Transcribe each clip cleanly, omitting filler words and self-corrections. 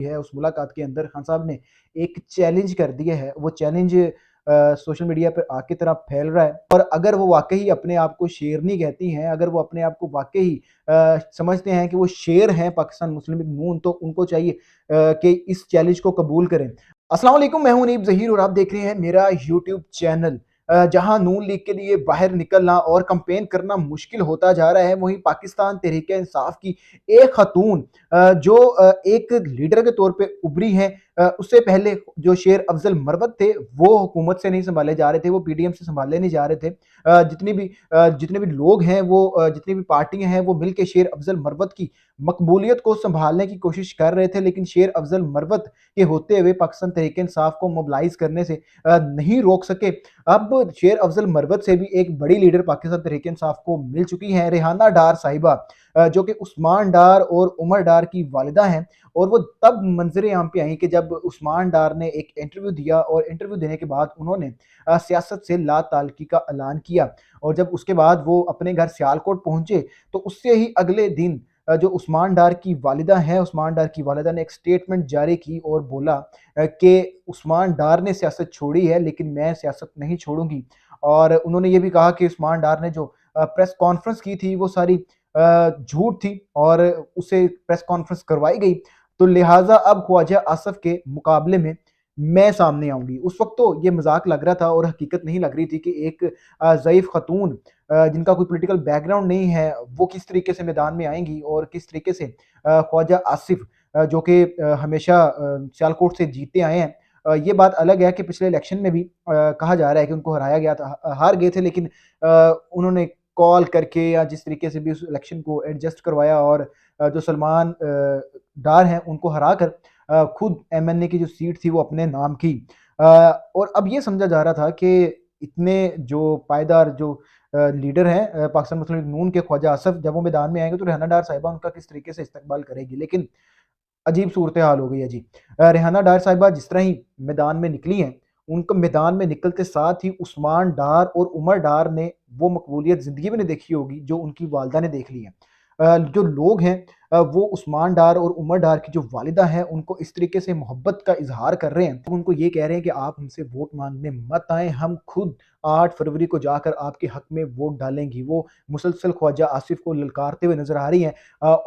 ہے उस मुलाकात के अंदर खान साहब ने एक चैलेंज कर दिया है। वो चैलेंज सोशल मीडिया पर आग की तरह फैल रहा है और अगर वो वाक़ई अपने आप को शेरनी कहती हैं, अगर वो अपने आप को वाक़ई समझते हैं कि वो शेर हैं पाकिस्तान मुस्लिम लीग नून, तो उनको चाहिए कि इस चैलेंज को कबूल करें। अस्सलाम वालेकुम, मैं हूं नीब ज़हीर और आप देख रहे हैं मेरा यूट्यूब चैनल। जहां नून लीग के लिए बाहर निकलना और कैंपेन करना मुश्किल होता जा रहा है, वहीं पाकिस्तान तहरीक इंसाफ की एक खतून जो एक लीडर के तौर पे उभरी हैं। उससे पहले जो शेर अफजल मरवत थे वो हुकूमत से नहीं संभाले जा रहे थे, वो पीडीएम से संभाले नहीं जा रहे थे। जितने भी लोग हैं वो जितनी भी पार्टियां हैं वो मिलकर शेर अफजल मरवत की मकबूलियत को संभालने की कोशिश कर रहे थे, लेकिन शेर अफजल मरवत के होते हुए पाकिस्तान तहरीक इंसाफ को मोबलाइज करने से नहीं रोक सके। अब शेर अफजल मरवत से भी एक बड़ी लीडर पाकिस्तान तहरीक इंसाफ को मिल चुकी हैं, रेहाना डार साहिबा, जो कि उस्मान डार और उमर डार की वालिदा हैं। और वो तब मंजर आम पे आई कि जब उस्मान डार ने एक इंटरव्यू दिया और इंटरव्यू देने के बाद उन्होंने सियासत से ला ताल्लुकी का ऐलान किया। और जब उसके बाद वो अपने घर सियालकोट पहुंचे तो उससे ही अगले दिन जो उस्मान डार की वालिदा हैं, उस्मान डार की वालिदा ने एक स्टेटमेंट जारी की और बोला कि उस्मान डार ने सियासत छोड़ी है लेकिन मैं सियासत नहीं छोड़ूंगी। और उन्होंने ये भी कहा कि उस्मान डार ने जो प्रेस कॉन्फ्रेंस की थी वो सारी झूठ थी और उसे प्रेस कॉन्फ्रेंस करवाई गई, तो लिहाजा अब ख्वाजा आसिफ के मुकाबले में मैं सामने आऊंगी। उस वक्त तो ये मजाक लग रहा था और हकीकत नहीं लग रही थी कि एक ज़ईफ खतून जिनका कोई पॉलिटिकल बैकग्राउंड नहीं है वो किस तरीके से मैदान में आएंगी और किस तरीके से ख्वाजा आसिफ जो कि हमेशा सियालकोट से जीते आए हैं। ये बात अलग है कि पिछले इलेक्शन में भी कहा जा रहा है कि उनको हराया गया था, हार गए थे, लेकिन उन्होंने कॉल करके या जिस तरीके से भी उस इलेक्शन को एडजस्ट करवाया और जो सलमान डार हैं उनको हरा कर खुद एमएनए की जो सीट थी वो अपने नाम की। अ, और अब ये समझा जा रहा था कि इतने जो पायदार जो लीडर हैं पाकिस्तान मुस्लिम लीग नून के ख्वाजा आसिफ, जब वो मैदान में आएंगे तो रेहाना डार साहिबा उनका किस तरीके से इस्तकबाल करेगी। लेकिन अजीब सूरत हाल हो गई है जी। रेहाना डार साहिबा जिस तरह ही मैदान में निकली हैं, उनको मैदान में निकलते साथ ही उस्मान डार और उमर डार ने वो मकबूलियत ज़िंदगी में नहीं देखी होगी जो उनकी वालिदा ने देख ली है। जो लोग हैं वो उस्मान डार और उमर डार की जो वालिदा हैं उनको इस तरीके से मोहब्बत का इज़हार कर रहे हैं, तो उनको ये कह रहे हैं कि आप हमसे वोट मांगने मत आएँ, हम खुद 8 फरवरी को जाकर आपके हक में वोट डालेंगी। वो मुसलसल ख्वाजा आसिफ को ललकारते हुए नज़र आ रही हैं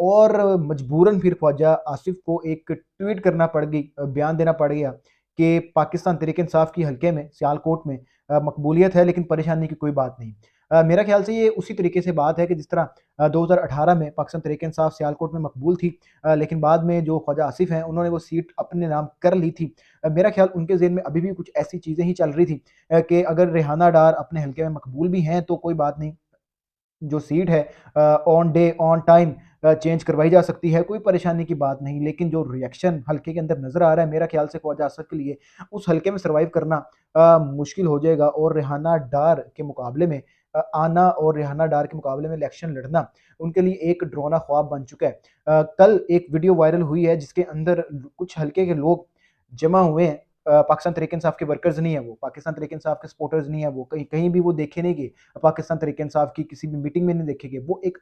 और मजबूरन फिर ख्वाजा आसिफ को एक ट्वीट करना पड़ गई, बयान देना पड़ गया कि पाकिस्तान तहरीक इंसाफ की हल्के में सियालकोट में मकबूलियत है लेकिन परेशानी की कोई बात नहीं। मेरा ख्याल से ये उसी तरीके से बात है कि जिस तरह 2018 में पाकिस्तान तहरीक इंसाफ सियालकोट में मकबूल थी, लेकिन बाद में जो ख्वाजा आसिफ हैं उन्होंने वो सीट अपने नाम कर ली थी। मेरा ख्याल उनके ज़हन में अभी भी कुछ ऐसी चीज़ें ही चल रही थी कि अगर रेहाना डार अपने हल्के में मकबूल भी हैं तो कोई बात नहीं, जो सीट है on day on time change करवाई जा सकती है, कोई परेशानी की बात नहीं। लेकिन जो रिएक्शन हल्के के अंदर नज़र आ रहा है, मेरा ख्याल से ख्वाजा आसिफ के लिए उस हल्के में सर्वाइव करना मुश्किल हो जाएगा और रेहाना डार के मुकाबले में आना और रेहाना डार के मुकाबले में इलेक्शन लड़ना उनके लिए एक डरावना ख्वाब बन चुका है। कल एक वीडियो वायरल हुई है जिसके अंदर कुछ हल्के के लोग जमा हुए हैं। पाकिस्तान तहरीक इंसाफ के वर्कर्स नहीं है, वो पाकिस्तान तहरीक इंसाफ के सपोर्टर्स नहीं है, वो कहीं कहीं भी वो देखे नहीं गए, पाकिस्तान तहरीक इंसाफ की किसी भी मीटिंग में नहीं देखे गए। वो एक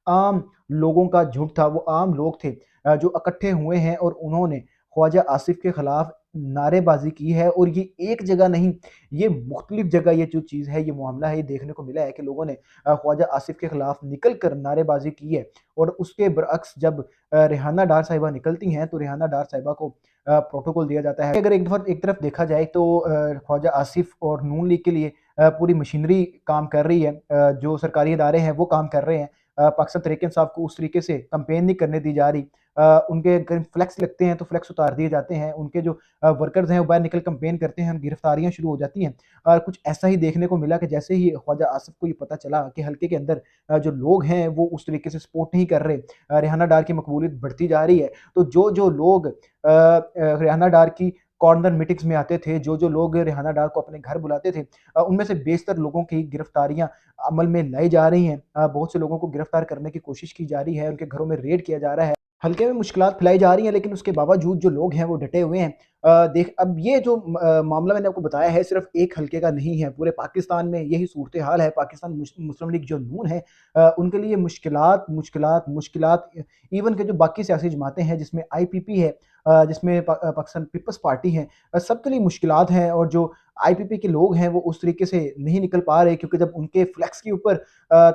आम लोगों का झुंड था, वो आम लोग थे जो इकट्ठे हुए हैं और उन्होंने ख्वाजा आसिफ के खिलाफ नारेबाजी की है। और ये एक जगह नहीं, ये मुख्तलिफ जगह ये जो चीज़ है, ये मामला है, ये देखने को मिला है कि लोगों ने ख्वाजा आसिफ के खिलाफ निकल कर नारेबाजी की है। और उसके बरअक्स जब रेहाना डार साहिबा निकलती हैं तो रेहाना डार साहिबा को प्रोटोकॉल दिया जाता है। अगर एक तरफ देखा जाए तो ख्वाजा आसिफ और नून लीग के लिए पूरी मशीनरी काम कर रही है, जो सरकारी इदारे हैं वो काम कर रहे हैं। पाकिस्तान तहरीक इंसाफ को उस तरीके से कंपेन नहीं करने दी जा रही। उनके अगर फ्लैक्स लगते हैं तो फ्लैक्स उतार दिए जाते हैं, उनके जो वर्कर्स हैं वो बाहर निकल कंपेन करते हैं, गिरफ्तारियां शुरू हो जाती हैं। कुछ ऐसा ही देखने को मिला कि जैसे ही ख्वाजा आसिफ को ये पता चला कि हल्के के अंदर जो लोग हैं वो उस तरीके से सपोर्ट नहीं कर रहे, रेहाना डार की मकबूलियत बढ़ती जा रही है, तो जो जो लोग रेहाना डार की कॉर्नर मीटिंग्स में आते थे, जो जो लोग रेहाना डार को अपने घर बुलाते थे, उनमें से बेशतर लोगों की गिरफ्तारियां अमल में लाई जा रही हैं। बहुत से लोगों को गिरफ्तार करने की कोशिश की जा रही है, उनके घरों में रेड किया जा रहा है, हल्के में मुश्किलात फैलाई जा रही हैं, लेकिन उसके बावजूद जो लोग हैं वो डटे हुए हैं। देख अब ये जो मामला मैंने आपको बताया है सिर्फ एक हल्के का नहीं है, पूरे पाकिस्तान में यही सूरत हाल है। पाकिस्तान मुस्लिम लीग जो नून है उनके लिए मुश्किलात मुश्किलात मुश्किलात, इवन के जो बाकी सियासी जमातें हैं जिसमें आईपीपी है, जिसमें पाकिस्तान पीपल्स पार्टी है, सबके लिए मुश्किलात हैं और जो आईपीपी के लोग हैं वो उस तरीके से नहीं निकल पा रहे, क्योंकि जब उनके फ्लेक्स के ऊपर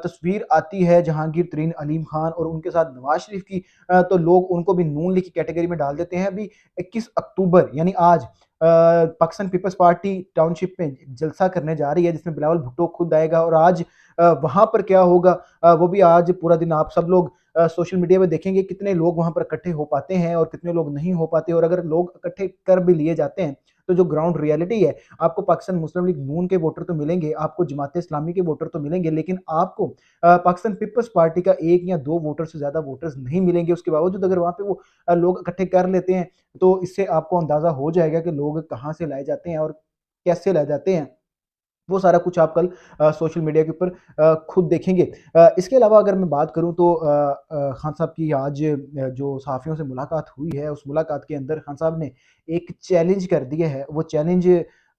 तस्वीर आती है जहांगीर तरीन अलीम खान और उनके साथ नवाज शरीफ की, तो लोग उनको भी नून लीग की कैटेगरी में डाल देते हैं। अभी 21 अक्टूबर यानी आज पाकिस्तान पीपल्स पार्टी टाउनशिप में जलसा करने जा रही है, जिसमें बिलावल भुट्टो खुद आएगा और आज वहाँ पर क्या होगा वो भी आज पूरा दिन आप सब लोग सोशल मीडिया पे देखेंगे कितने लोग वहाँ पर इकट्ठे हो पाते हैं और कितने लोग नहीं हो पाते, और अगर लोग इकट्ठे कर भी लिए जाते हैं तो जो ग्राउंड रियलिटी है, आपको पाकिस्तान मुस्लिम लीग नून के वोटर तो मिलेंगे, आपको जमात इस्लामी के वोटर तो मिलेंगे, लेकिन आपको पाकिस्तान पीपल्स पार्टी का 1 या 2 वोटर से ज़्यादा वोटर्स नहीं मिलेंगे। उसके बावजूद अगर वहाँ पे वो लोग इकट्ठे कर लेते हैं, तो इससे आपको अंदाज़ा हो जाएगा कि लोग कहाँ से लाए जाते हैं और कैसे लाए जाते हैं। वो सारा कुछ आप कल सोशल मीडिया के ऊपर खुद देखेंगे। इसके अलावा अगर मैं बात करूँ तो खान साहब की आज जो सहाफ़ियों से मुलाकात हुई है, उस मुलाकात के अंदर खान साहब ने एक चैलेंज कर दिया है। वो चैलेंज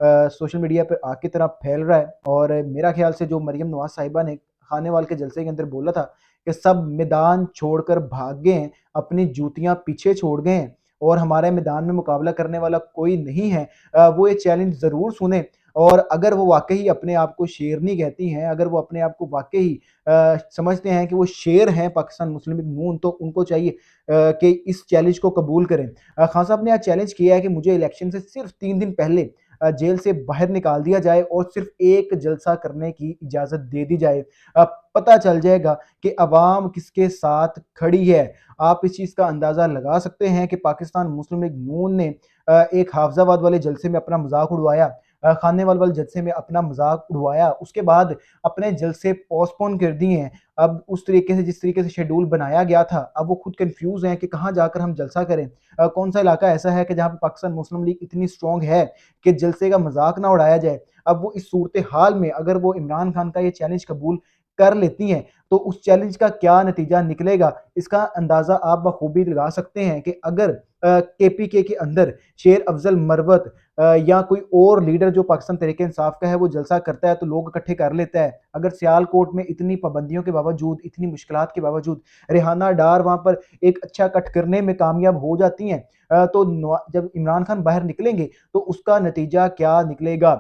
सोशल मीडिया पे आग की तरह फैल रहा है और मेरा ख़्याल से जो मरियम नवाज़ साहिबा ने खानेवाल के जलसे के अंदर बोला था कि सब मैदान छोड़कर भाग गए हैं, अपनी जूतियाँ पीछे छोड़ गए हैं और हमारे मैदान में मुकाबला करने वाला कोई नहीं है। वो ये चैलेंज ज़रूर सुने और अगर वो वाक़ई अपने आप को शेरनी कहती हैं, अगर वो अपने आप को वाक़ई समझते हैं कि वो शेर हैं पाकिस्तान मुस्लिम लीग नून, तो उनको चाहिए कि इस चैलेंज को कबूल करें। खान साहब ने आज चैलेंज किया है कि मुझे इलेक्शन से सिर्फ़ 3 दिन पहले जेल से बाहर निकाल दिया जाए और सिर्फ़ एक जलसा करने की इजाज़त दे दी जाए। पता चल जाएगा कि अवाम किसके साथ खड़ी है। आप इस चीज़ का अंदाज़ा लगा सकते हैं कि पाकिस्तान मुस्लिम लीग नून ने एक हाफ़िज़ाबाद वाले जलसे में अपना मज़ाक उड़वाया, खानेवाल वाले जलसे में अपना मज़ाक उड़वाया, उसके बाद अपने जलसे पोस्टपोन कर दिए हैं। अब उस तरीके से जिस तरीके से शेड्यूल बनाया गया था, अब वो खुद कन्फ्यूज़ हैं कि कहाँ जाकर हम जलसा करें। कौन-सा इलाका ऐसा है कि जहाँ पे पाकिस्तान मुस्लिम लीग इतनी स्ट्रॉन्ग है कि जलसे का मज़ाक ना उड़ाया जाए। अब वो इस सूरत-ए-हाल में अगर वो इमरान खान का ये चैलेंज कबूल कर लेती हैं, तो उस चैलेंज का क्या नतीजा निकलेगा, इसका अंदाज़ा आप बखूबी लगा सकते हैं कि अगर केपीके के अंदर शेर अफ़ज़ल मरवत या कोई और लीडर जो पाकिस्तान तहरीक-ए-इंसाफ का है वो जलसा करता है तो लोग इकट्ठे कर लेता है। अगर सियालकोट में इतनी पाबंदियों के बावजूद, इतनी मुश्किलात के बावजूद रेहाना डार वहाँ पर एक अच्छा कट करने में कामयाब हो जाती हैं, तो जब इमरान खान बाहर निकलेंगे तो उसका नतीजा क्या निकलेगा?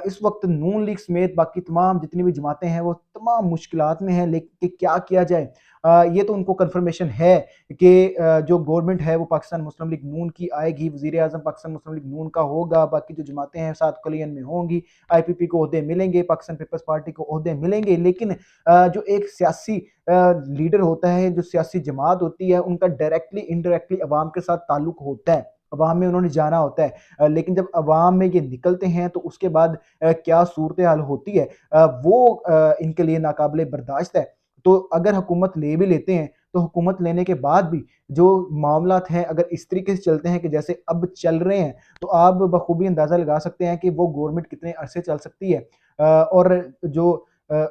इस वक़्त नून लीग समेत बाकी तमाम जितनी भी जमातें हैं वो तमाम मुश्किलात में हैं, लेकिन क्या किया जाए? ये तो उनको कन्फर्मेशन है कि जो गवर्नमेंट है वो पाकिस्तान मुस्लिम लीग नून की आएगी, वज़ीर-ए-आज़म पाकिस्तान मुस्लिम लीग नून का होगा, बाकी जो जमातें हैं 7 कोलियन में होंगी, आईपीपी को ओहदे मिलेंगे, पाकिस्तान पीपल्स पार्टी को ओहदे मिलेंगे, लेकिन जो एक सियासी लीडर होता है, जो सियासी जमात होती है, उनका डायरेक्टली, इनडायरेक्टली अवाम के साथ ताल्लुक होता है। अवाम में उन्होंने जाना होता है, लेकिन जब अवाम में ये निकलते हैं तो उसके बाद क्या सूरत-ए-हाल होती है, वो इनके लिए नाकाबिले बर्दाश्त है। तो अगर हुकूमत ले भी लेते हैं, तो हुकूमत लेने के बाद भी जो मामलात हैं अगर इस तरीके से चलते हैं कि जैसे अब चल रहे हैं, तो आप बखूबी अंदाज़ा लगा सकते हैं कि वो गवर्नमेंट कितने अरसे चल सकती है और जो अ,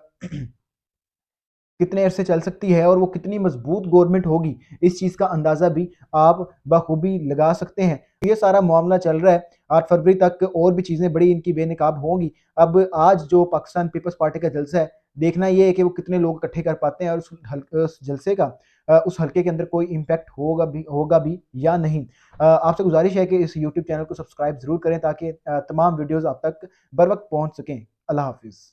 कितने अरसे चल सकती है और वो कितनी मज़बूत गवर्नमेंट होगी, इस चीज़ का अंदाज़ा भी आप बखूबी लगा सकते हैं। ये सारा मामला चल रहा है, 8 फरवरी तक और भी चीज़ें बड़ी इनकी बेनकाब होंगी। अब आज जो पाकिस्तान पीपल्स पार्टी का जलसा है, देखना ये है कि वो कितने लोग इकट्ठे कर पाते हैं और उस जलसे का उस हलके के अंदर कोई इम्पैक्ट होगा भी या नहीं। आपसे गुज़ारिश है कि इस यूट्यूब चैनल को सब्सक्राइब ज़रूर करें ताकि तमाम वीडियोज़ आप तक बर वक़्त पहुँच सकें। अल्लाह हाफ़िज़।